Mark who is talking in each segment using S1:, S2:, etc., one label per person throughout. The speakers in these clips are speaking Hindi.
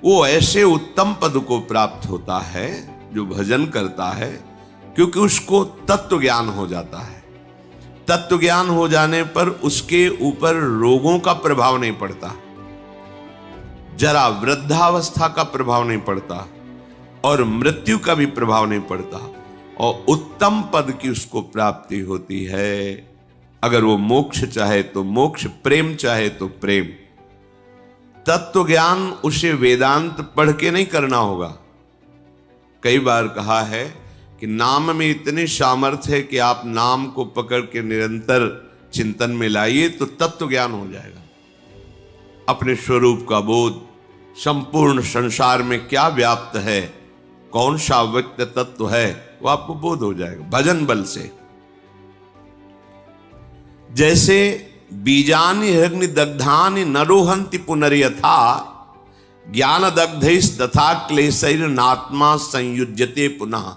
S1: वो ऐसे उत्तम पद को प्राप्त होता है जो भजन करता है, क्योंकि उसको तत्व ज्ञान हो जाता है। तत्व ज्ञान हो जाने पर उसके ऊपर रोगों का प्रभाव नहीं पड़ता, जरा वृद्धावस्था का प्रभाव नहीं पड़ता और मृत्यु का भी प्रभाव नहीं पड़ता, और उत्तम पद की उसको प्राप्ति होती है। अगर वो मोक्ष चाहे तो मोक्ष, प्रेम चाहे तो प्रेम। तत्व ज्ञान उसे वेदांत पढ़ के नहीं करना होगा। कई बार कहा है कि नाम में इतनी सामर्थ्य है कि आप नाम को पकड़ के निरंतर चिंतन में लाइए तो तत्व ज्ञान हो जाएगा। अपने स्वरूप का बोध, संपूर्ण संसार में क्या व्याप्त है, कौन सा व्यक्त तत्व है, वो आपको बोध हो जाएगा भजन बल से। जैसे बीजानि हिरण्य दग्धानि नरोहंति पुनर्यथा ज्ञान दग्धैस् तथा क्लेशैर नात्मा संयुज्यते पुनः।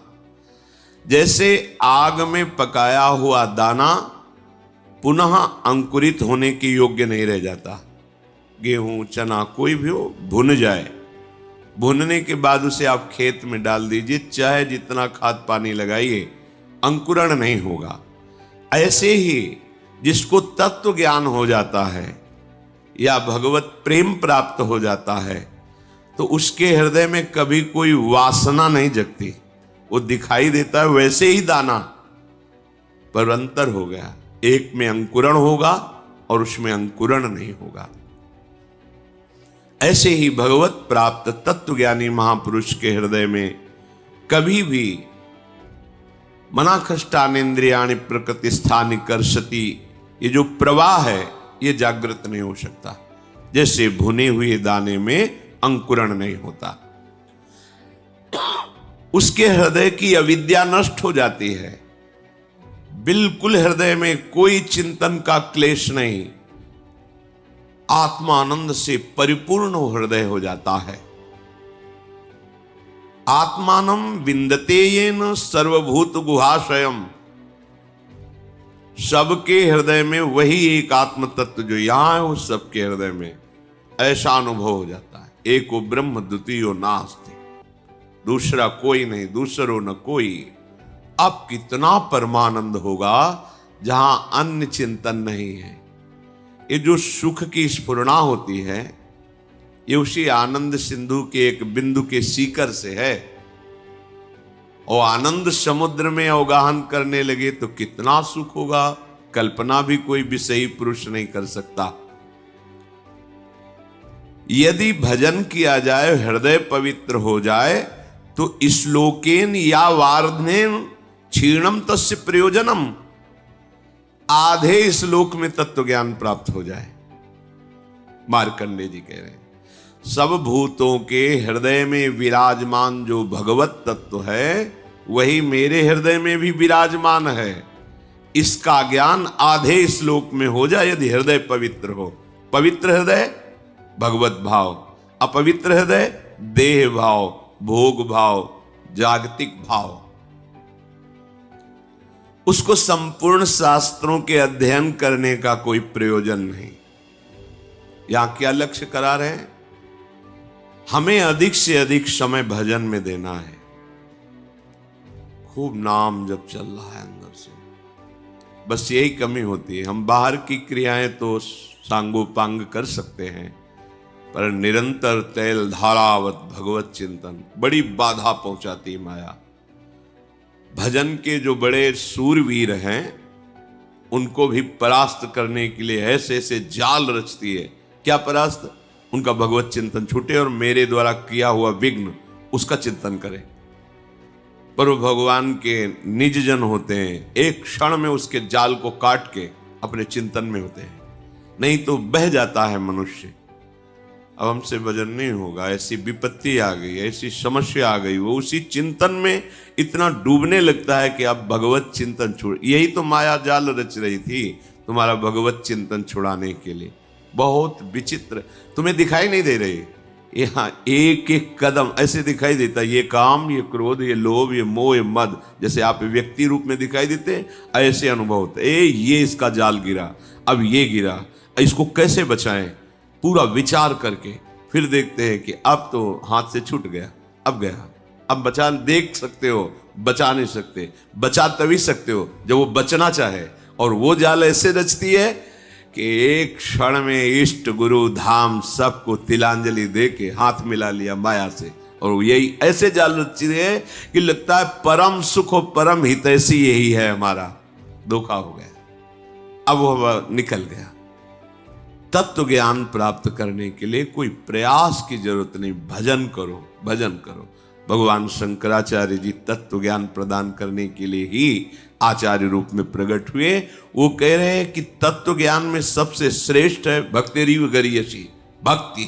S1: जैसे आग में पकाया हुआ दाना पुनः अंकुरित होने के योग्य नहीं रह जाता। गेहूं, चना कोई भी हो, भुन जाए, भुनने के बाद उसे आप खेत में डाल दीजिए, चाहे जितना खाद पानी लगाइए, अंकुरण नहीं होगा। ऐसे ही जिसको तत्व ज्ञान हो जाता है या भगवत प्रेम प्राप्त हो जाता है, तो उसके हृदय में कभी कोई वासना नहीं जगती। वो दिखाई देता है वैसे ही दाना, पर अंतर हो गया। एक में अंकुरण होगा और उसमें अंकुरण नहीं होगा। ऐसे ही भगवत प्राप्त तत्वज्ञानी महापुरुष के हृदय में कभी भी मनाखष्टानेन्द्रियाणि प्रकृति स्थानि कर्षति, ये जो प्रवाह है ये जागृत नहीं हो सकता। जैसे भुने हुए दाने में अंकुरण नहीं होता। उसके हृदय की अविद्या नष्ट हो जाती है। बिल्कुल हृदय में कोई चिंतन का क्लेश नहीं, आत्मानंद से परिपूर्ण हृदय हो जाता है। आत्मानं विन्दते येन सर्वभूत गुहाशयम। सबके हृदय में वही एक आत्म तत्व जो यहां है, वो सबके हृदय में ऐसा अनुभव हो जाता है। एको ब्रह्म द्वितीयो नास्ति, दूसरा कोई नहीं, दूसरो न कोई। अब कितना परमानंद होगा जहां अन्य चिंतन नहीं है। ये जो सुख की स्फुरणा होती है, ये उसी आनंद सिंधु के एक बिंदु के सीकर से है। और आनंद समुद्र में अवगाहन करने लगे तो कितना सुख होगा, कल्पना भी कोई विषयी पुरुष नहीं कर सकता। यदि भजन किया जाए, हृदय पवित्र हो जाए, तो श्लोकेन या वार्धनेन क्षीणम तस्य प्रयोजनम। आधे श्लोक में तत्व ज्ञान प्राप्त हो जाए। मार्कंडेय जी कह रहे हैं, सब भूतों के हृदय में विराजमान जो भगवत तत्व है, वही मेरे हृदय में भी विराजमान है। इसका ज्ञान आधे श्लोक में हो जाए यदि हृदय पवित्र हो। पवित्र हृदय भगवत भाव, अपवित्र हृदय देह भाव, भोग भाव, जागतिक भाव। उसको संपूर्ण शास्त्रों के अध्ययन करने का कोई प्रयोजन नहीं। यहां क्या लक्ष्य करा रहे हैं? हमें अधिक से अधिक समय भजन में देना है। खूब नाम जब चल रहा है अंदर से, बस यही कमी होती है। हम बाहर की क्रियाएं तो सांगोपांग कर सकते हैं, पर निरंतर तैल धारावत भगवत चिंतन बड़ी बाधा पहुंचाती माया। भजन के जो बड़े सूरवीर हैं, उनको भी परास्त करने के लिए ऐसे ऐसे जाल रचती है। क्या परास्त? उनका भगवत चिंतन छूटे और मेरे द्वारा किया हुआ विघ्न उसका चिंतन करें। पर वो भगवान के निज जन होते हैं, एक क्षण में उसके जाल को काट के अपने चिंतन में होते हैं। नहीं तो बह जाता है मनुष्य। अब हमसे भजन नहीं होगा, ऐसी विपत्ति आ गई, ऐसी समस्या आ गई, वो उसी चिंतन में इतना डूबने लगता है कि अब भगवत चिंतन छोड़। यही तो माया जाल रच रही थी तुम्हारा भगवत चिंतन छुड़ाने के लिए। बहुत विचित्र, तुम्हें दिखाई नहीं दे रही। यहाँ एक एक कदम ऐसे दिखाई देता, ये काम, ये क्रोध, ये लोभ, ये मोह, ये मद, जैसे आप व्यक्ति रूप में दिखाई देते हैं, ऐसे अनुभव होते। ये इसका जाल गिरा, अब ये गिरा, इसको कैसे बचाएं, पूरा विचार करके फिर देखते हैं कि अब तो हाथ से छूट गया, अब गया, अब बचा देख सकते हो, बचा नहीं सकते। बचा तभी सकते हो जब वो बचना चाहे, और वो जाल ऐसे रचती है कि एक क्षण में इष्ट गुरु धाम सबको तिलांजलि दे के हाथ मिला लिया माया से। और यही ऐसे जाल रचती है कि लगता है परम सुख और परम हितैषी यही है हमारा, धोखा हो गया, अब वो निकल गया। तत्व ज्ञान प्राप्त करने के लिए कोई प्रयास की जरूरत नहीं, भजन करो, भजन करो। भगवान शंकराचार्य जी तत्व ज्ञान प्रदान करने के लिए ही आचार्य रूप में प्रकट हुए। वो कह रहे हैं कि तत्व ज्ञान में सबसे श्रेष्ठ है भक्तिरीव गरीयसी, भक्ति।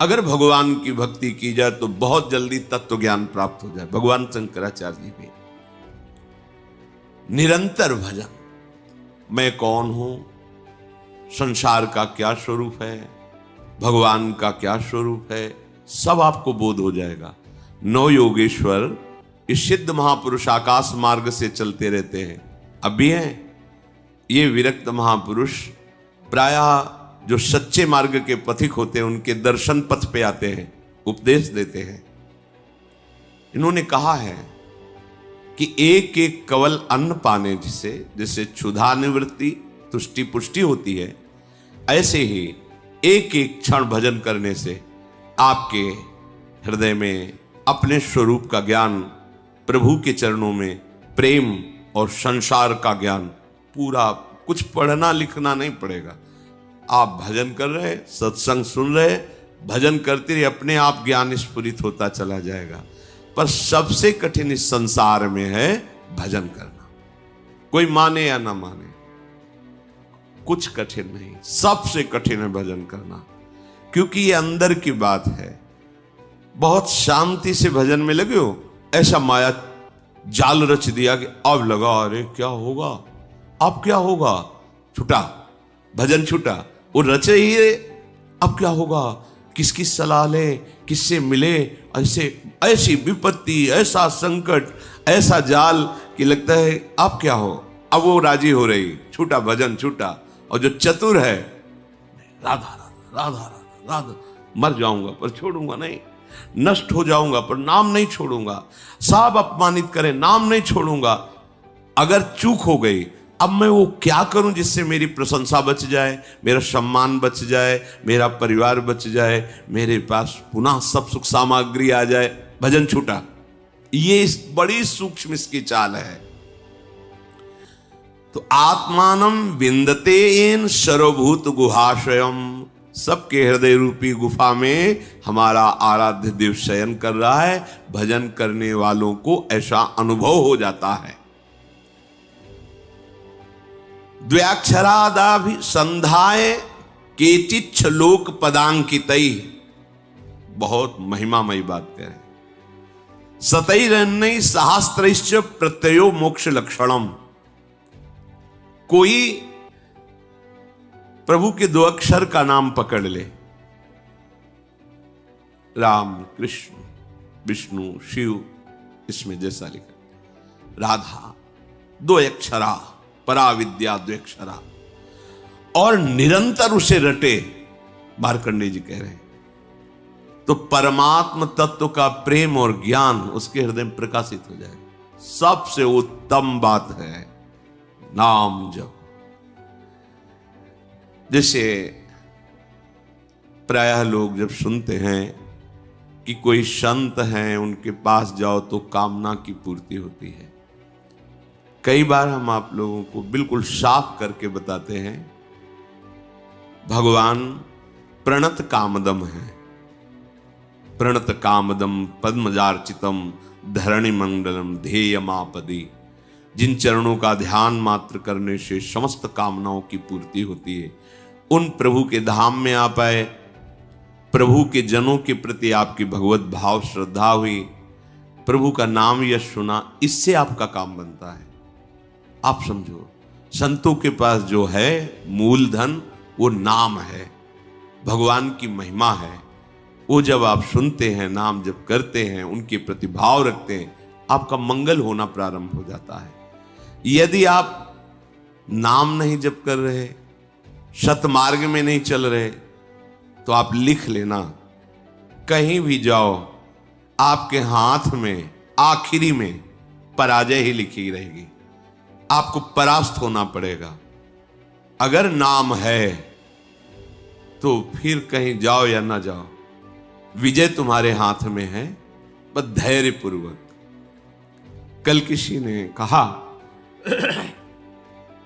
S1: अगर भगवान की भक्ति की जाए तो बहुत जल्दी तत्व ज्ञान प्राप्त हो जाए। भगवान शंकराचार्य जी भी निरंतर भजन, मैं कौन हूं, संसार का क्या स्वरूप है, भगवान का क्या स्वरूप है, सब आपको बोध हो जाएगा। नौ योगेश्वर इस सिद्ध महापुरुष आकाश मार्ग से चलते रहते हैं, अब भी हैं। ये विरक्त महापुरुष प्रायः जो सच्चे मार्ग के पथिक होते हैं उनके दर्शन पथ पे आते हैं, उपदेश देते हैं। इन्होंने कहा है कि एक एक कवल अन्न पाने जिससे क्षुधा निवृत्ति तुष्टि पुष्टि होती है, ऐसे ही एक एक क्षण भजन करने से आपके हृदय में अपने स्वरूप का ज्ञान, प्रभु के चरणों में प्रेम और संसार का ज्ञान पूरा, कुछ पढ़ना लिखना नहीं पड़ेगा। आप भजन कर रहे, सत्संग सुन रहे, भजन करते रहे, अपने आप ज्ञान स्फुरित होता चला जाएगा। पर सबसे कठिन इस संसार में है भजन करना। कोई माने या ना माने, कुछ कठिन नहीं, सबसे कठिन है भजन करना, क्योंकि ये अंदर की बात है। बहुत शांति से भजन में लगे हो, ऐसा माया जाल रच दिया कि अब लगा अरे क्या होगा, अब क्या होगा, छूटा भजन, छूटा। वो रचे ही अब क्या होगा, किसकी सलाह ले, किससे मिले, ऐसी विपत्ति, ऐसा संकट, ऐसा जाल कि लगता है अब क्या हो। अब वो राजी हो रही, छूटा भजन, छूटा। और जो चतुर है, राधा राधा राधा राधा राधा, मर जाऊंगा पर छोड़ूंगा नहीं, नष्ट हो जाऊंगा पर नाम नहीं छोड़ूंगा, सब अपमानित करें नाम नहीं छोड़ूंगा। अगर चूक हो गई, अब मैं वो क्या करूं जिससे मेरी प्रशंसा बच जाए, मेरा सम्मान बच जाए, मेरा परिवार बच जाए, मेरे पास पुनः सब सुख सामग्री आ जाए, भजन छूटा। ये बड़ी सूक्ष्म इसकी चाल है। तो आत्मानम विंदते एन सर्वभूत गुहाशयम, सबके हृदय रूपी गुफा में हमारा आराध्य देव शयन कर रहा है। भजन करने वालों को ऐसा अनुभव हो जाता है। द्व्याक्षरादाभि संधाय केचिच्छ लोक पदांकितई, बहुत महिमामयी बात कह रहे। सतैरन्नई सहस्त्रैश्च प्रत्ययो मोक्ष लक्षणम, कोई प्रभु के 2 अक्षर का नाम पकड़ ले, राम, कृष्ण, विष्णु, शिव, इसमें जैसा लिखा, राधा 2 अक्षरा, पराविद्या 2 अक्षरा, और निरंतर उसे रटे, मार्कंडेय जी कह रहे हैं, तो परमात्म तत्व का प्रेम और ज्ञान उसके हृदय में प्रकाशित हो जाए। सबसे उत्तम बात है नाम जप। जैसे प्रायः लोग जब सुनते हैं कि कोई संत हैं, उनके पास जाओ तो कामना की पूर्ति होती है। कई बार हम आप लोगों को बिल्कुल साफ करके बताते हैं, भगवान प्रणत कामदम है। प्रणत कामदम पद्मजार्चितम धरणि मंडलम ध्येयमापदी, जिन चरणों का ध्यान मात्र करने से समस्त कामनाओं की पूर्ति होती है, उन प्रभु के धाम में आ पाए। प्रभु के जनों के प्रति आपकी भगवत भाव श्रद्धा हुई, प्रभु का नाम यश सुना, इससे आपका काम बनता है। आप समझो, संतों के पास जो है मूलधन वो नाम है, भगवान की महिमा है। वो जब आप सुनते हैं, नाम जब करते हैं, उनके प्रति भाव रखते हैं, आपका मंगल होना प्रारंभ हो जाता है। यदि आप नाम नहीं जप कर रहे, सतमार्ग में नहीं चल रहे, तो आप लिख लेना, कहीं भी जाओ, आपके हाथ में आखिरी में पराजय ही लिखी रहेगी, आपको परास्त होना पड़ेगा। अगर नाम है तो फिर कहीं जाओ या ना जाओ, विजय तुम्हारे हाथ में है, बस धैर्य पूर्वक। कल किसी ने कहा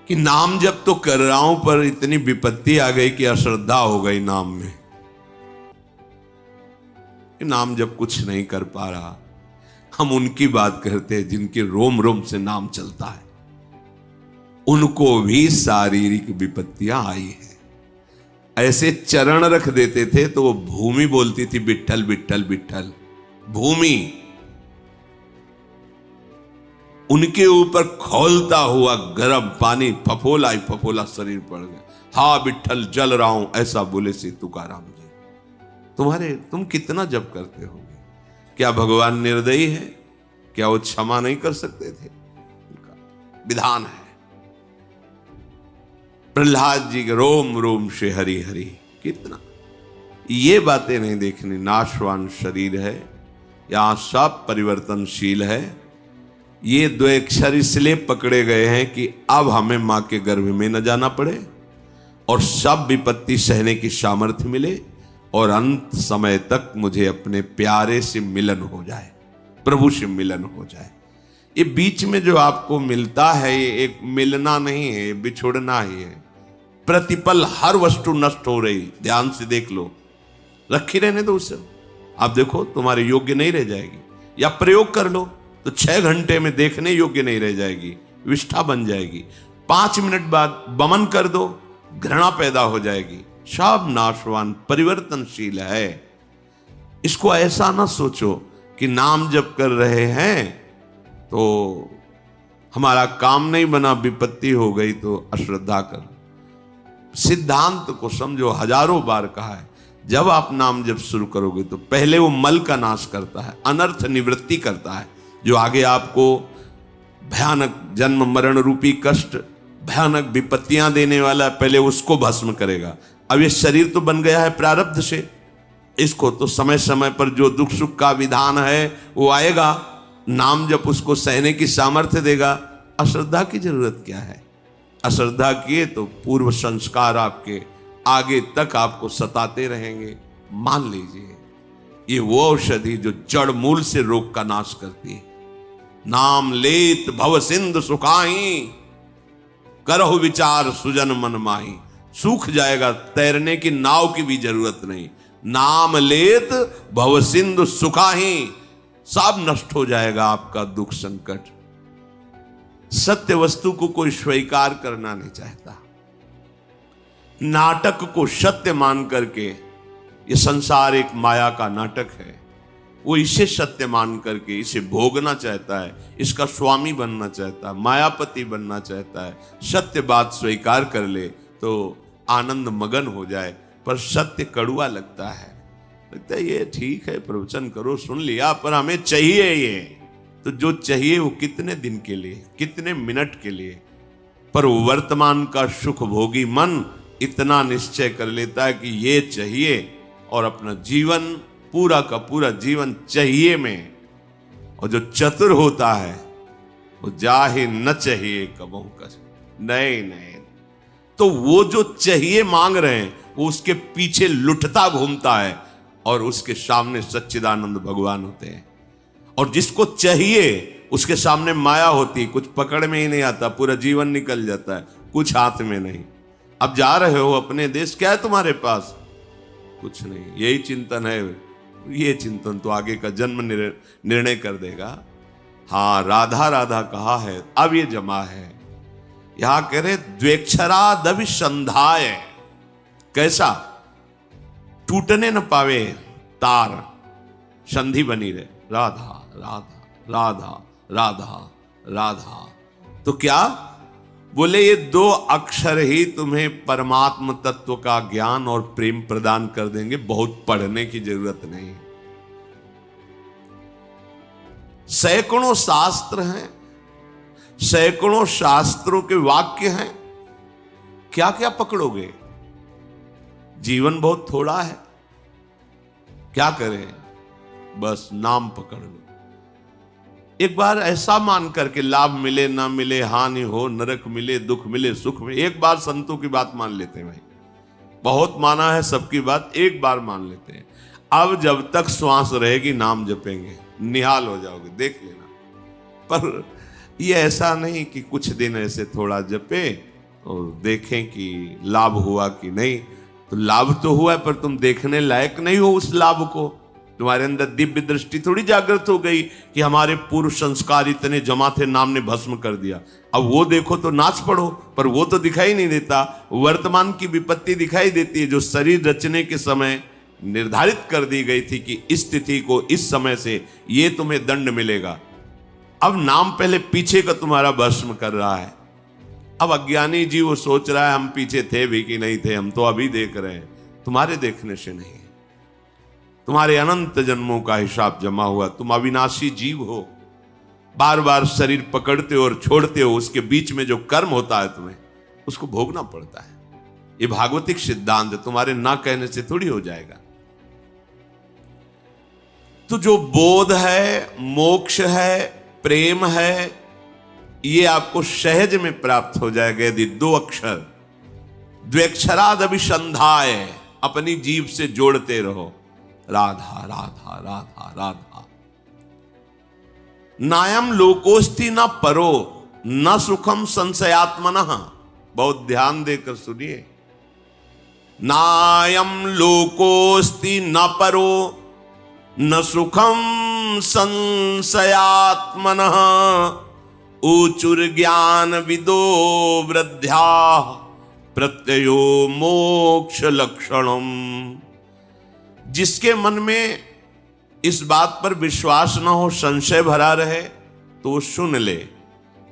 S1: कि नाम जप तो कर रहा हूं पर इतनी विपत्ति आ गई कि अश्रद्धा हो गई नाम में, कि नाम जप कुछ नहीं कर पा रहा। हम उनकी बात करते हैं जिनके रोम रोम से नाम चलता है, उनको भी शारीरिक विपत्तियां आई है। ऐसे चरण रख देते थे तो वो भूमि बोलती थी विट्ठल विट्ठल विट्ठल। भूमि उनके ऊपर खौलता हुआ गर्म पानी फफोला ही फफोला शरीर पड़ गया। हा विट्ठल जल रहा हूं, ऐसा बोले से तुकाराम जी। तुम कितना जप करते होगे? क्या भगवान निर्दयी है? क्या वो क्षमा नहीं कर सकते थे? विधान है। प्रहलाद जी के रोम रोम से हरि हरि, कितना ये बातें नहीं देखनी। नाशवान शरीर है, यहां सब परिवर्तनशील है। ये दो अक्षर इसलिए पकड़े गए हैं कि अब हमें मां के गर्भ में न जाना पड़े और सब विपत्ति सहने की सामर्थ्य मिले और अंत समय तक मुझे अपने प्यारे से मिलन हो जाए, प्रभु से मिलन हो जाए। ये बीच में जो आपको मिलता है ये एक मिलना नहीं है, बिछुड़ना ही है। प्रतिपल हर वस्तु नष्ट हो रही, ध्यान से देख लो, रखी रहने दो उसे। आप देखो तुम्हारे योग्य नहीं रह जाएगी, या प्रयोग कर लो तो 6 घंटे में देखने योग्य नहीं रह जाएगी, विष्ठा बन जाएगी। 5 मिनट बाद बमन कर दो, घृणा पैदा हो जाएगी। सब नाशवान परिवर्तनशील है। इसको ऐसा ना सोचो कि नाम जप कर रहे हैं तो हमारा काम नहीं बना, विपत्ति हो गई तो अश्रद्धा कर। सिद्धांत को समझो, हजारों बार कहा है, जब आप नाम जप शुरू करोगे तो पहले वो मल का नाश करता है, अनर्थ निवृत्ति करता है, जो आगे आपको भयानक जन्म मरण रूपी कष्ट, भयानक विपत्तियां देने वाला, पहले उसको भस्म करेगा। अब ये शरीर तो बन गया है प्रारब्ध से, इसको तो समय समय पर जो दुख सुख का विधान है वो आएगा, नाम जप उसको सहने की सामर्थ्य देगा। अश्रद्धा की जरूरत क्या है? अश्रद्धा किए तो पूर्व संस्कार आपके आगे तक आपको सताते रहेंगे। मान लीजिए ये वो औषधि जो जड़ मूल से रोग का नाश करती है। नाम लेत भव सिंधु सुखाई, करहु विचार सुजन मन माही। सूख जाएगा, तैरने की नाव की भी जरूरत नहीं। नाम लेत भव सिंधु सुखाही, सब नष्ट हो जाएगा आपका दुख संकट। सत्य वस्तु को कोई स्वीकार करना नहीं चाहता। नाटक को सत्य मान करके, ये संसार एक माया का नाटक है, वो इसे सत्य मान करके इसे भोगना चाहता है, इसका स्वामी बनना चाहता है, मायापति बनना चाहता है। सत्य बात स्वीकार कर ले तो आनंद मगन हो जाए, पर सत्य कड़ुआ लगता है ये ठीक है प्रवचन करो, सुन लिया, पर हमें चाहिए ये। तो जो चाहिए वो कितने दिन के लिए, कितने मिनट के लिए, पर वर्तमान का सुख भोगी मन इतना निश्चय कर लेता है कि ये चाहिए और अपना जीवन, पूरा का पूरा जीवन चाहिए में। और जो चतुर होता है वो जाहे न चाहिए कबहू कर, नहीं नहीं, तो वो जो चाहिए मांग रहे हैं वो उसके पीछे लुटता घूमता है और उसके सामने सच्चिदानंद भगवान होते हैं। और जिसको चाहिए उसके सामने माया होती है, कुछ पकड़ में ही नहीं आता, पूरा जीवन निकल जाता है, कुछ हाथ में नहीं। अब जा रहे हो अपने देश, क्या है तुम्हारे पास? कुछ नहीं। यही चिंतन है, ये चिंतन तो आगे का जन्म निर्णय कर देगा। हाँ, राधा राधा कहा है, अब ये जमा है। यहां कह रहे द्वेक्षरादविसंधाय, कैसा? टूटने न पावे तार, संधि बनी रहे, राधा राधा राधा राधा राधा। तो क्या बोले? ये 2 अक्षर ही तुम्हें परमात्म तत्व का ज्ञान और प्रेम प्रदान कर देंगे, बहुत पढ़ने की जरूरत नहीं। सैकड़ों शास्त्र हैं, सैकड़ों शास्त्रों के वाक्य हैं, क्या क्या पकड़ोगे? जीवन बहुत थोड़ा है, क्या करें? बस नाम पकड़ लो। एक बार ऐसा मान करके, लाभ मिले ना मिले, हानि हो, नरक मिले, दुख मिले, सुख मिले, एक बार संतों की बात मान लेते हैं भाई। बहुत माना है सबकी बात, एक बार मान लेते हैं। अब जब तक श्वास रहेगी नाम जपेंगे, निहाल हो जाओगे, देख लेना। पर ये ऐसा नहीं कि कुछ दिन ऐसे थोड़ा जपे और देखें कि लाभ हुआ कि नहीं। तो लाभ तो हुआ है, पर तुम देखने लायक नहीं हो उस लाभ को। तुम्हारे अंदर दिव्य दृष्टि थोड़ी जागृत हो गई कि हमारे पूर्व संस्कार इतने जमा थे, नाम ने भस्म कर दिया। अब वो देखो तो नाच पड़ो, पर वो तो दिखाई नहीं देता। वर्तमान की विपत्ति दिखाई देती है, जो शरीर रचने के समय निर्धारित कर दी गई थी कि इस तिथि को, इस समय से ये तुम्हें दंड मिलेगा। अब नाम पहले पीछे का तुम्हारा भस्म कर रहा है। अब अज्ञानी जी वो सोच रहा है हम पीछे थे भी कि नहीं थे, हम तो अभी देख रहे हैं। तुम्हारे देखने से नहीं, तुम्हारे अनंत जन्मों का हिसाब जमा हुआ। तुम अविनाशी जीव हो, बार बार शरीर पकड़ते हो और छोड़ते हो। उसके बीच में जो कर्म होता है तुम्हें, उसको भोगना पड़ता है। ये भागवतिक सिद्धांत है, तुम्हारे ना कहने से थोड़ी हो जाएगा। तो जो बोध है, मोक्ष है, प्रेम है, ये आपको सहज में प्राप्त हो जाएगा यदि दो अक्षर द्व्यक्षराद अभिसंधाय अपनी जीभ से जोड़ते रहो। राधा राधा राधा राधा। नायम लोकोस्ति न परो न सुखम संशयात्मनः। बहुत ध्यान देकर सुनिए। नायम लोकोस्ति न परो न सुखम संशयात्मनः। ऊचुर ज्ञान विदो वृद्ध्या प्रत्ययो मोक्ष लक्षणम। जिसके मन में इस बात पर विश्वास न हो, संशय भरा रहे, तो वो सुन ले,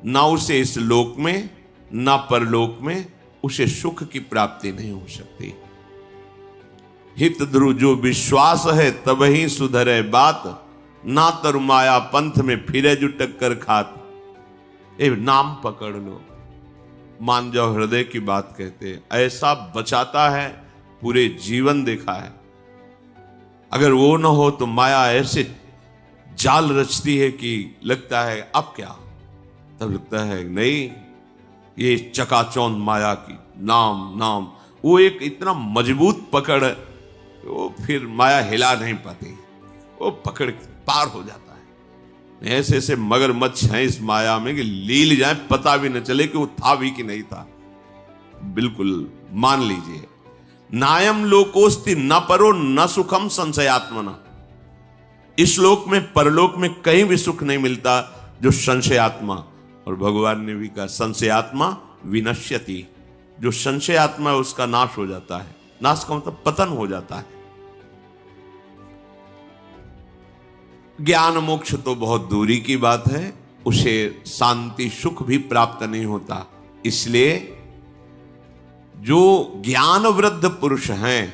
S1: ना उसे इस लोक में ना परलोक में उसे सुख की प्राप्ति नहीं हो सकती। हित ध्रुव जो विश्वास है तब ही सुधरे बात, ना तरु माया पंथ में फिरे जो टक्कर खात। ए नाम पकड़ लो, मान जाओ हृदय की बात कहते, ऐसा बचाता है, पूरे जीवन देखा है। अगर वो न हो तो माया ऐसे जाल रचती है कि लगता है अब क्या, तब लगता है नहीं, ये चकाचौंध माया की नाम नाम, वो एक इतना मजबूत पकड़, वो फिर माया हिला नहीं पाती, वो पकड़ पार हो जाता है। ऐसे ऐसे मगरमच्छ हैं इस माया में कि लील जाए पता भी न चले कि वो था भी कि नहीं था। बिल्कुल मान लीजिए। नायम लोकोस्ति न परो न सुखम संशयात्मना। इस लोक में परलोक में कहीं भी सुख नहीं मिलता जो संशयात्मा। और भगवान ने भी कहा संशयात्मा विनश्यति। जो संशयात्मा है उसका नाश हो जाता है। नाश का मतलब पतन हो जाता है। ज्ञान मोक्ष तो बहुत दूरी की बात है, उसे शांति सुख भी प्राप्त नहीं होता। इसलिए जो ज्ञान वृद्ध पुरुष हैं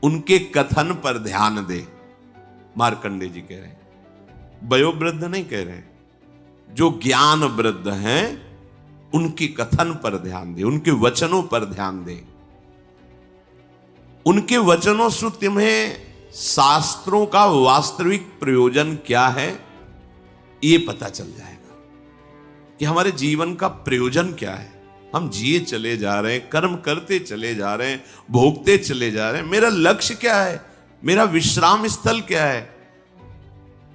S1: उनके कथन पर ध्यान दे। मार्कंडे जी कह रहे हैं, वयोवृद्ध नहीं कह रहे हैं, जो ज्ञान वृद्ध हैं उनके कथन पर ध्यान दे, उनके वचनों पर ध्यान दे। उनके वचनों से तुम्हें शास्त्रों का वास्तविक प्रयोजन क्या है ये पता चल जाएगा कि हमारे जीवन का प्रयोजन क्या है। हम जिए चले जा रहे हैं, कर्म करते चले जा रहे हैं, भोगते चले जा रहे हैं, मेरा लक्ष्य क्या है, मेरा विश्राम स्थल क्या है।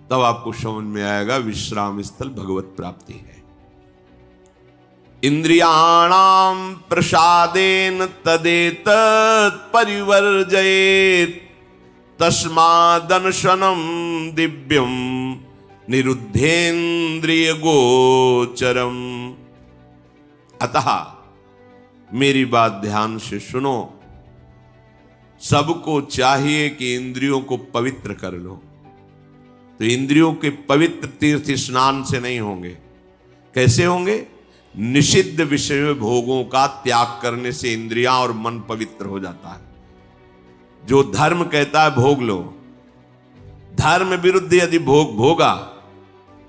S1: तब आपको समझ में आएगा विश्राम स्थल भगवत प्राप्ति है। इंद्रियाणाम प्रसादेन तदेतत् परिवर्जयेत् तस्मादनशनम दिव्यम निरुद्धेन्द्रिय गोचरम। अतः मेरी बात ध्यान से सुनो। सबको चाहिए कि इंद्रियों को पवित्र कर लो। तो इंद्रियों के पवित्र तीर्थ स्नान से नहीं होंगे। कैसे होंगे? निषिद्ध विषय भोगों का त्याग करने से इंद्रियां और मन पवित्र हो जाता है। जो धर्म कहता है भोग लो, धर्म विरुद्ध यदि भोग भोगा,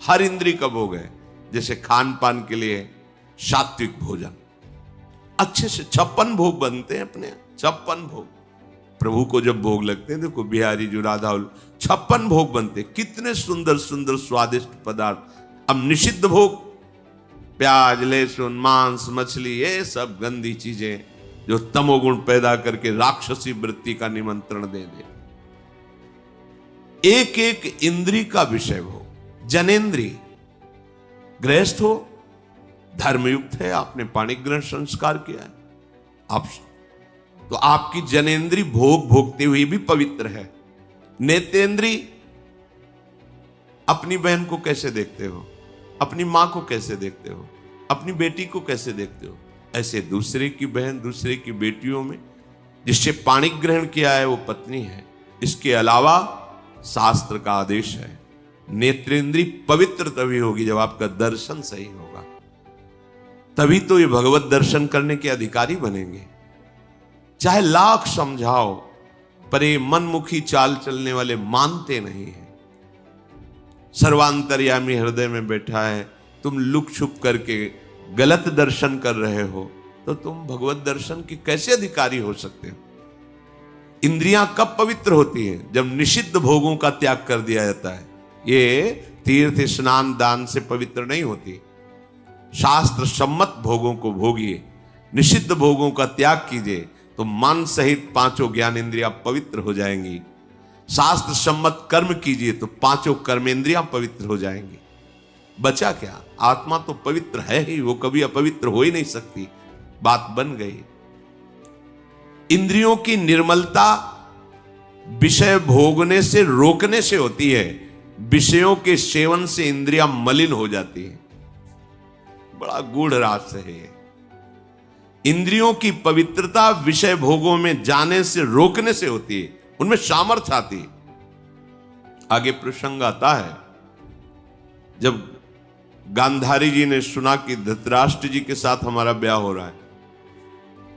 S1: हर इंद्रिय का भोग है। जैसे खान पान के लिए सात्विक भोजन, अच्छे से 56 भोग बनते हैं अपने, 56 भोग। प्रभु को जब भोग लगते हैं, देखो बिहारी जो राधा 56 भोग बनते, कितने सुंदर सुंदर स्वादिष्ट पदार्थ। अब निषिद्ध भोग, प्याज, लहसुन, मांस, मछली, ये सब गंदी चीजें जो तमोगुण पैदा करके राक्षसी वृत्ति का निमंत्रण दे दे। एक एक इंद्री का विषय हो, जनेन्द्री, गृहस्थ हो, धर्मयुक्त है, आपने पाणिक ग्रहण संस्कार किया है, आप तो आपकी जनेन्द्री भोग भोगते हुए भी पवित्र है। नेतेंद्री, अपनी बहन को कैसे देखते हो, अपनी मां को कैसे देखते हो, अपनी बेटी को कैसे देखते हो, ऐसे दूसरे की बहन, दूसरे की बेटियों में जिससे पाणिक ग्रहण किया है वो पत्नी है। इसके अलावा शास्त्र का आदेश है, नेत्रेंद्री पवित्र तभी होगी जब आपका दर्शन सही होगा, तभी तो ये भगवत दर्शन करने के अधिकारी बनेंगे। चाहे लाख समझाओ, पर ये मनमुखी चाल चलने वाले मानते नहीं हैं। सर्वांतर्यामी हृदय में बैठा है, तुम लुक छुप करके गलत दर्शन कर रहे हो, तो तुम भगवत दर्शन के कैसे अधिकारी हो सकते हो? इंद्रियां कब पवित्र होती हैं? जब निषिद्ध भोगों का त्याग कर दिया जाता है। ये तीर्थ, स्नान, दान से पवित्र नहीं होती। शास्त्र सम्मत भोगों को भोगिए, निषिद्ध भोगों का त्याग कीजिए, तो मन सहित पांचों ज्ञान इंद्रियां पवित्र हो जाएंगी। शास्त्र सम्मत कर्म कीजिए तो पांचों कर्मेंद्रियां पवित्र हो जाएंगी। बचा क्या? आत्मा तो पवित्र है ही, वो कभी अपवित्र हो ही नहीं सकती। बात बन गई। इंद्रियों की निर्मलता विषय भोगने से रोकने से होती है, विषयों के सेवन से इंद्रियां मलिन हो जाती है। बड़ा गूढ़ रहस्य है ये। इंद्रियों की पवित्रता विषय भोगों में जाने से रोकने से होती है, उनमें सामर्थ्य आती है। आगे प्रसंग आता है, जब गांधारी जी ने सुना कि धृतराष्ट्र जी के साथ हमारा ब्याह हो रहा है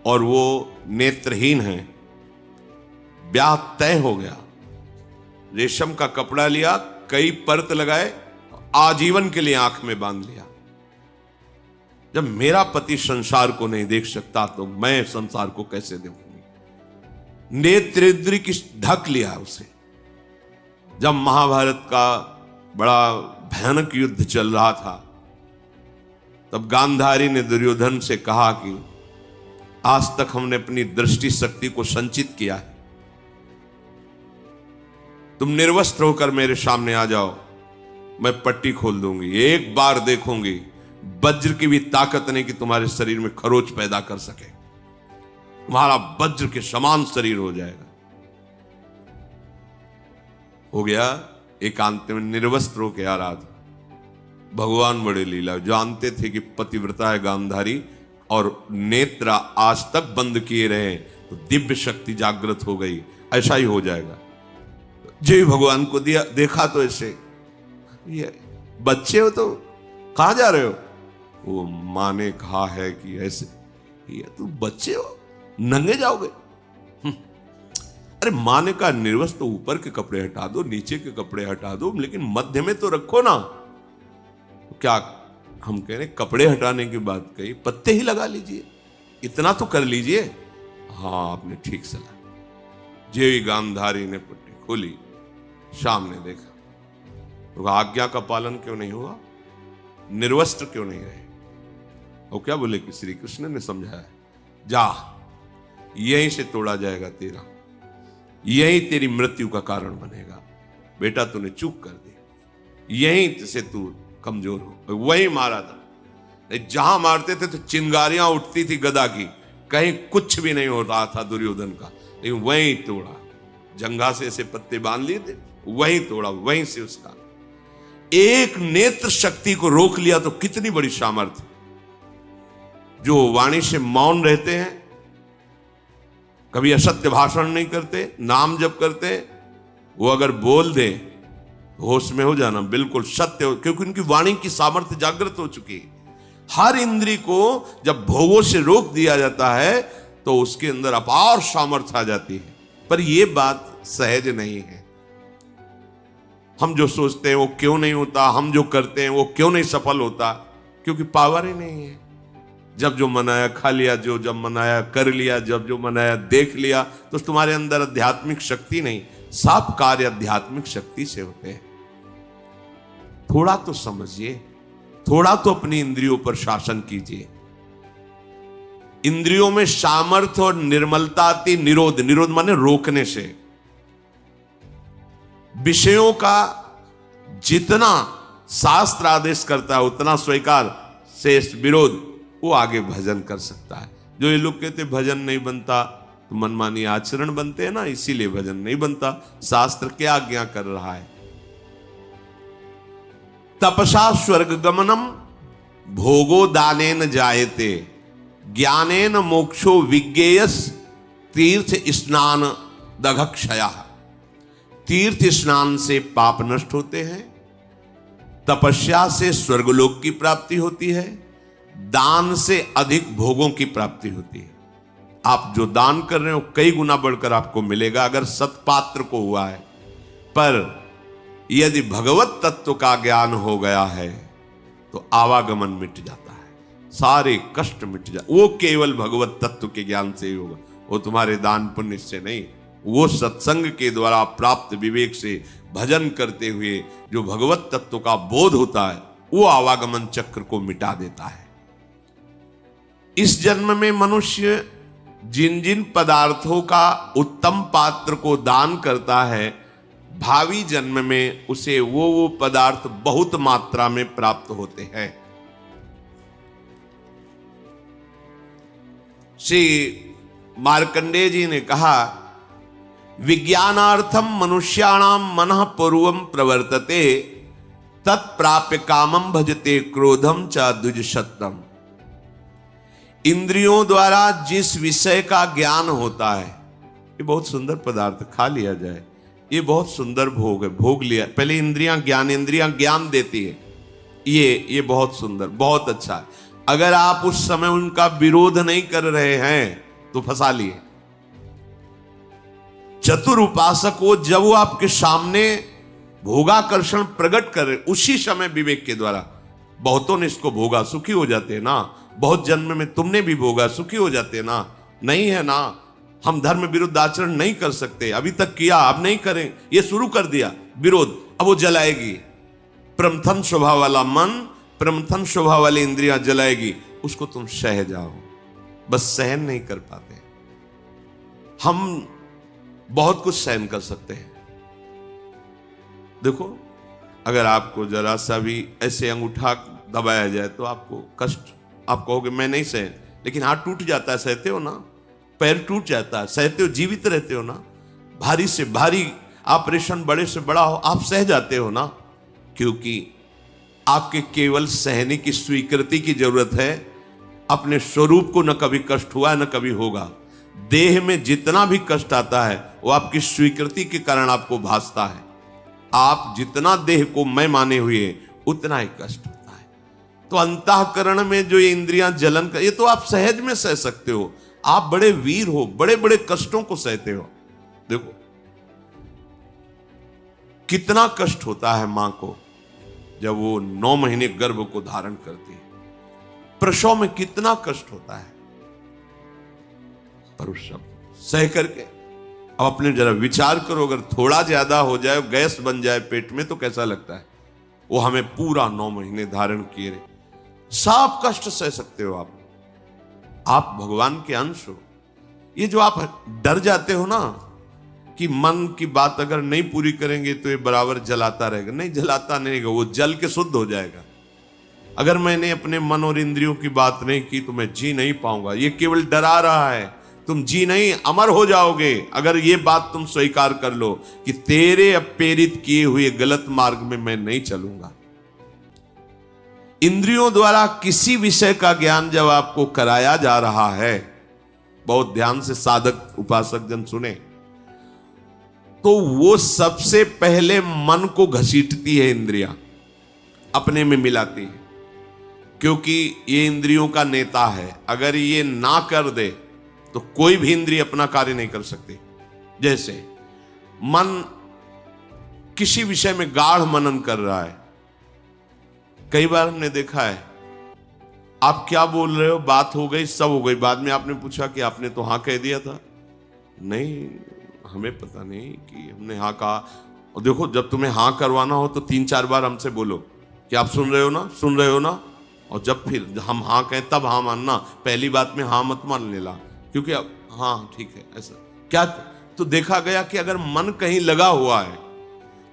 S1: और वो नेत्रहीन है, ब्याह तय हो गया, रेशम का कपड़ा लिया, कई परत लगाए, आजीवन के लिए आंख में बांध लिया। जब मेरा पति संसार को नहीं देख सकता तो मैं संसार को कैसे देखूंगी? नेत्रेंद्री की ढक लिया उसे। जब महाभारत का बड़ा भयानक युद्ध चल रहा था, तब गांधारी ने दुर्योधन से कहा कि आज तक हमने अपनी दृष्टि शक्ति को संचित किया है, तुम निर्वस्त्र होकर मेरे सामने आ जाओ, मैं पट्टी खोल दूंगी, एक बार देखूंगी, वज्र की भी ताकत नहीं कि तुम्हारे शरीर में खरोच पैदा कर सके, तुम्हारा वज्र के समान शरीर हो जाएगा। हो गया, एकांत में निर्वस्त्र होकर आ रहा था। भगवान बड़े लीला, जानते थे कि पतिव्रता है गांधारी और नेत्र आज तक बंद किए रहे तो दिव्य शक्ति जागृत हो गई, ऐसा ही हो जाएगा। जय भगवान को दिया, देखा तो ऐसे, ये बच्चे हो तो कहां जा रहे हो? वो मां ने कहा है कि ऐसे, ये तुम बच्चे हो, नंगे जाओगे? अरे मां ने कहा निर्वस्त्र तो ऊपर के कपड़े हटा दो, नीचे के कपड़े हटा दो, लेकिन मध्य में तो रखो ना। तो क्या हम कह रहे, कपड़े हटाने की बात कही, पत्ते ही लगा लीजिए, इतना तो कर लीजिए। हाँ, आपने ठीक सलाह। जे गांधारी ने पट्टी खोली, सामने देखा, तो आज्ञा का पालन क्यों नहीं हुआ? निर्वस्त्र क्यों नहीं रहे? और क्या बोले कि श्री कृष्ण ने समझाया, जा, यहीं से तोड़ा जाएगा तेरा, यही तेरी मृत्यु का कारण बनेगा। बेटा तूने चूक कर दी, यहीं से तू कमजोर हो। वही मारा था, जहां मारते थे तो चिंगारियां उठती थी गदा की, कहीं कुछ भी नहीं हो रहा था दुर्योधन का, लेकिन वहीं तोड़ा। जंघा से ऐसे पत्ते बांध लिए थे, वहीं तोड़ा, वहीं से उसका एक नेत्र शक्ति को रोक लिया। तो कितनी बड़ी सामर्थ्य। जो वाणी से मौन रहते हैं, कभी असत्य भाषण नहीं करते, नाम जप करते, वो अगर बोल दे होश में हो जाना, बिल्कुल सत्य हो, क्योंकि उनकी वाणी की सामर्थ्य जागृत हो चुकी है। हर इंद्री को जब भोगों से रोक दिया जाता है तो उसके अंदर अपार सामर्थ्य आ जाती है। पर यह बात सहज नहीं है। हम जो सोचते हैं वो क्यों नहीं होता, हम जो करते हैं वो क्यों नहीं सफल होता? क्योंकि पावर ही नहीं है। जब जो मनाया खा लिया, जो जब मनाया कर लिया, जब जो मनाया देख लिया, तो तुम्हारे अंदर आध्यात्मिक शक्ति नहीं। सब कार्य आध्यात्मिक शक्ति से होते हैं। थोड़ा तो समझिए, थोड़ा तो अपनी इंद्रियों पर शासन कीजिए। इंद्रियों में सामर्थ्य और निर्मलता आती निरोध, निरोध माने रोकने से। विषयों का जितना शास्त्र आदेश करता है उतना स्वीकार, शेष विरोध, वो आगे भजन कर सकता है। जो ये लोग कहते भजन नहीं बनता, तो मनमानी आचरण बनते हैं ना, इसीलिए भजन नहीं बनता। शास्त्र क्या आज्ञा कर रहा है? तपसा स्वर्ग गमनम भोगो दानेन जायते ज्ञानेन मोक्षो विज्ञेयस तीर्थ स्नान दघक्षया। तीर्थ स्नान से पाप नष्ट होते हैं, तपस्या से स्वर्गलोक की प्राप्ति होती है, दान से अधिक भोगों की प्राप्ति होती है। आप जो दान कर रहे हो कई गुना बढ़कर आपको मिलेगा अगर सत्पात्र को हुआ है। पर यदि भगवत तत्व का ज्ञान हो गया है तो आवागमन मिट जाता है, सारे कष्ट मिट जाते। वो केवल भगवत तत्व के ज्ञान से ही होगा, वो तुम्हारे दान पुण्य से नहीं। वो सत्संग के द्वारा प्राप्त विवेक से भजन करते हुए जो भगवत तत्व का बोध होता है वो आवागमन चक्र को मिटा देता है। इस जन्म में मनुष्य जिन जिन पदार्थों का उत्तम पात्र को दान करता है, भावी जन्म में उसे वो पदार्थ बहुत मात्रा में प्राप्त होते हैं। श्री मार्कंडेय जी ने कहा, विज्ञानार्थम मनुष्याणाम मनः पूर्वम प्रवर्तते तत्प्राप्य कामम भजते क्रोधम च द्विजशत्रम। इंद्रियों द्वारा जिस विषय का ज्ञान होता है, ये बहुत सुंदर पदार्थ, खा लिया जाए, ये बहुत सुंदर भोग है, भोग लिया, पहले इंद्रियां ज्ञान देती है, ये बहुत सुंदर, बहुत अच्छा है। अगर आप उस समय उनका विरोध नहीं कर रहे हैं तो फंसा लिए। चतुर उपासक वो जब वो आपके सामने भोगाकर्षण प्रकट कर रहे, उसी समय विवेक के द्वारा, बहुतों ने इसको भोगा सुखी हो जाते हैं ना, बहुत जन्म में तुमने भी भोगा सुखी हो जाते हैं ना, नहीं है ना। हम धर्म विरुद्ध आचरण नहीं कर सकते, अभी तक किया अब नहीं करें, ये शुरू कर दिया विरोध, अब वो जलाएगी। प्रमथन स्वभाव वाला मन, प्रमथन स्वभाव वाली इंद्रियां जलाएगी, उसको तुम सह जाओ। बस सहन नहीं कर पाते। हम बहुत कुछ सहन कर सकते हैं। देखो, अगर आपको जरा सा भी ऐसे अंगूठा दबाया जाए तो आपको कष्ट, आप कहोगे मैं नहीं सहन, लेकिन हाथ टूट जाता है, सहते हो ना, पैर टूट जाता है, सहते हो, जीवित रहते हो ना। भारी से भारी ऑपरेशन, बड़े से बड़ा हो, आप सह जाते हो ना, क्योंकि आपके केवल सहने की स्वीकृति की जरूरत है। अपने स्वरूप को न कभी कष्ट हुआ न कभी होगा। देह में जितना भी कष्ट आता है वो आपकी स्वीकृति के कारण आपको भासता है। आप जितना देह को मैं माने हुए उतना ही कष्ट होता है। तो अंतःकरण में जो ये इंद्रियां जलन कर, ये तो आप सहज में सह सकते हो। आप बड़े वीर हो, बड़े बड़े कष्टों को सहते हो। देखो कितना कष्ट होता है मां को जब वो 9 महीने गर्भ को धारण करती है, प्रसव में कितना कष्ट होता है, पर उस सब सह करके अब अपने जरा विचार करो, अगर थोड़ा ज्यादा हो जाए, गैस बन जाए पेट में तो कैसा लगता है। वो हमें पूरा 9 महीने धारण किए रहे, सब कष्ट सह सकते हो आप भगवान के अंश हो। ये जो आप डर जाते हो ना कि मन की बात अगर नहीं पूरी करेंगे तो ये बराबर जलाता रहेगा, नहीं जलाता नहीं रहेगा, वो जल के शुद्ध हो जाएगा। अगर मैंने अपने मन और इंद्रियों की बात नहीं की तो मैं जी नहीं पाऊंगा, ये केवल डरा रहा है, तुम जी नहीं अमर हो जाओगे। अगर ये बात तुम स्वीकार कर लो कि तेरे प्रेरित किए हुए गलत मार्ग में मैं नहीं चलूंगा। इंद्रियों द्वारा किसी विषय का ज्ञान जब आपको कराया जा रहा है, बहुत ध्यान से साधक उपासक जन सुने, तो वो सबसे पहले मन को घसीटती है इंद्रियां, अपने में मिलाती है, क्योंकि ये इंद्रियों का नेता है। अगर ये ना कर दे तो कोई भी इंद्रिय अपना कार्य नहीं कर सकती। जैसे मन किसी विषय में गाढ़ मनन कर रहा है, कई बार हमने देखा है आप क्या बोल रहे हो, बात हो गई, सब हो गई, बाद में आपने पूछा कि आपने तो हाँ कह दिया था। नहीं, हमें पता नहीं कि हमने हाँ कहा। और देखो, जब तुम्हें हाँ करवाना हो तो 3-4 बार हमसे बोलो कि आप सुन रहे हो ना, सुन रहे हो ना। और जब फिर हम हाँ कहें तब हाँ मानना, पहली बात में हाँ मत मान लेना, क्योंकि अब हाँ ठीक है ऐसा क्या। तो देखा गया कि अगर मन कहीं लगा हुआ है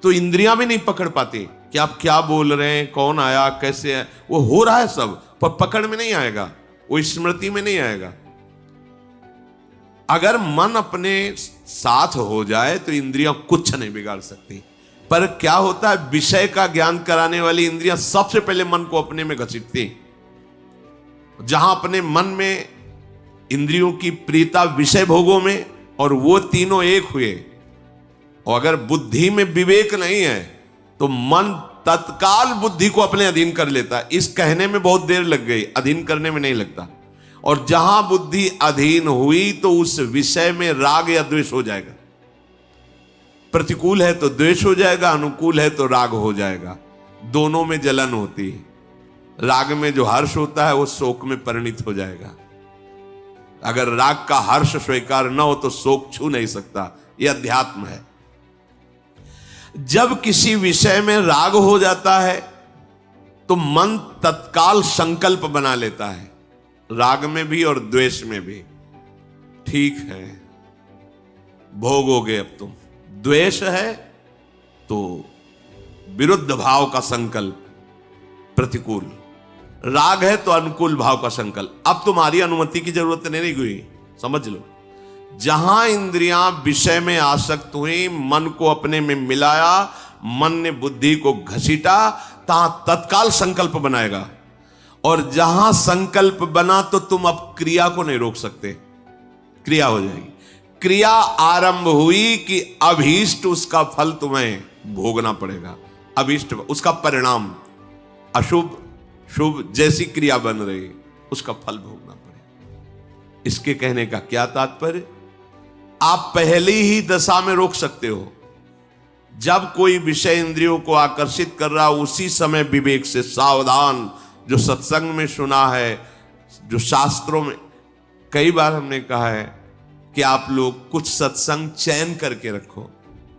S1: तो इंद्रियां भी नहीं पकड़ पाती कि आप क्या बोल रहे हैं, कौन आया, कैसे है। वो हो रहा है सब, पर पकड़ में नहीं आएगा, वो स्मृति में नहीं आएगा। अगर मन अपने साथ हो जाए तो इंद्रियां कुछ नहीं बिगाड़ सकती। पर क्या होता है, विषय का ज्ञान कराने वाली इंद्रियां सबसे पहले मन को अपने में घसीटती। जहां अपने मन में इंद्रियों की प्रियता विषय भोगों में, और वो तीनों एक हुए, और अगर बुद्धि में विवेक नहीं है तो मन तत्काल बुद्धि को अपने अधीन कर लेता है। इस कहने में बहुत देर लग गई, अधीन करने में नहीं लगता। और जहां बुद्धि अधीन हुई तो उस विषय में राग या द्वेष हो जाएगा। प्रतिकूल है तो द्वेष हो जाएगा, अनुकूल है तो राग हो जाएगा। दोनों में जलन होती है। राग में जो हर्ष होता है वो शोक में परिणित हो जाएगा। अगर राग का हर्ष स्वीकार न हो तो शोक छू नहीं सकता। यह अध्यात्म है। जब किसी विषय में राग हो जाता है तो मन तत्काल संकल्प बना लेता है, राग में भी और द्वेष में भी। ठीक है, भोगोगे अब तुम। द्वेष है तो विरुद्ध भाव का संकल्प, प्रतिकूल। राग है तो अनुकूल भाव का संकल्प। अब तुम्हारी अनुमति की जरूरत नहीं हुई, समझ लो। जहां इंद्रियां विषय में आसक्त हुई, मन को अपने में मिलाया, मन ने बुद्धि को घसीटा, तहां तत्काल संकल्प बनाएगा। और जहां संकल्प बना तो तुम अब क्रिया को नहीं रोक सकते, क्रिया हो जाएगी। क्रिया आरंभ हुई कि अभीष्ट उसका फल तुम्हें भोगना पड़ेगा। अभीष्ट उसका परिणाम, अशुभ शुभ जैसी क्रिया बन रही उसका फल भोगना पड़ेगा। इसके कहने का क्या तात्पर्य, आप पहली ही दशा में रोक सकते हो। जब कोई विषय इंद्रियों को आकर्षित कर रहा, उसी समय विवेक से सावधान। जो सत्संग में सुना है, जो शास्त्रों में, कई बार हमने कहा है कि आप लोग कुछ सत्संग चयन करके रखो,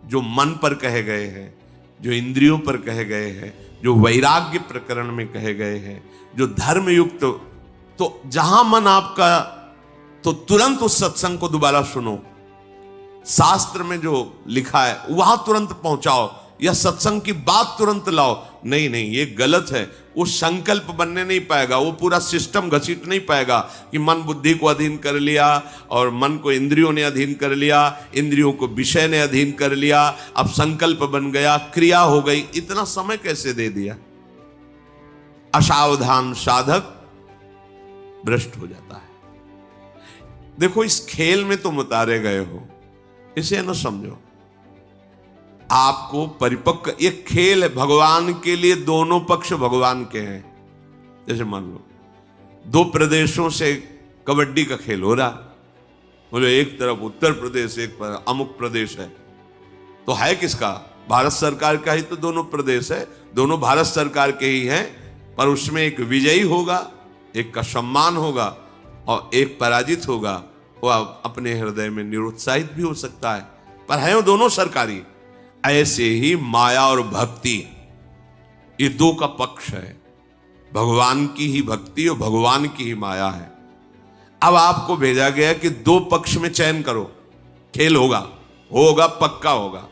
S1: जो मन पर कहे गए हैं, जो इंद्रियों पर कहे गए हैं, जो वैराग्य प्रकरण में कहे गए हैं, जो धर्म युक्त। तो जहां मन आपका, तो तुरंत उस सत्संग को दोबारा सुनो। शास्त्र में जो लिखा है वहां तुरंत पहुंचाओ, या सत्संग की बात तुरंत लाओ। नहीं नहीं, ये गलत है। वो संकल्प बनने नहीं पाएगा, वो पूरा सिस्टम घसीट नहीं पाएगा कि मन बुद्धि को अधीन कर लिया, और मन को इंद्रियों ने अधीन कर लिया, इंद्रियों को विषय ने अधीन कर लिया, अब संकल्प बन गया, क्रिया हो गई। इतना समय कैसे दे दिया। असावधान साधक भ्रष्ट हो जाता है। देखो, इस खेल में तुम उतारे गए हो, इसे न समझो। आपको परिपक्व, ये खेल है भगवान के लिए। दोनों पक्ष भगवान के हैं। जैसे मान लो 2 प्रदेशों से कबड्डी का खेल हो रहा, बोले एक तरफ उत्तर प्रदेश, एक पर अमुक प्रदेश है, तो है किसका? भारत सरकार का ही तो दोनों प्रदेश है, दोनों भारत सरकार के ही हैं। पर उसमें एक विजयी होगा, एक का सम्मान होगा, और एक पराजित होगा। वो अपने हृदय में निरुत्साहित भी हो सकता है, पर है वो दोनों सरकारी। ऐसे ही माया और भक्ति, ये 2 का पक्ष है। भगवान की ही भक्ति और भगवान की ही माया है। अब आपको भेजा गया कि 2 पक्ष में चयन करो, खेल होगा, होगा पक्का होगा।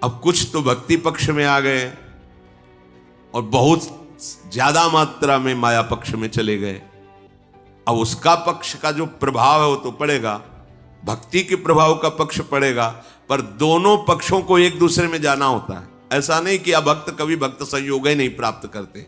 S1: अब कुछ तो भक्ति पक्ष में आ गए और बहुत ज्यादा मात्रा में माया पक्ष में चले गए। अब उसका पक्ष का जो प्रभाव है वो तो पड़ेगा, भक्ति के प्रभाव का पक्ष पड़ेगा। पर दोनों पक्षों को एक दूसरे में जाना होता है। ऐसा नहीं कि अभक्त कभी भक्त संयोग ही नहीं प्राप्त करते।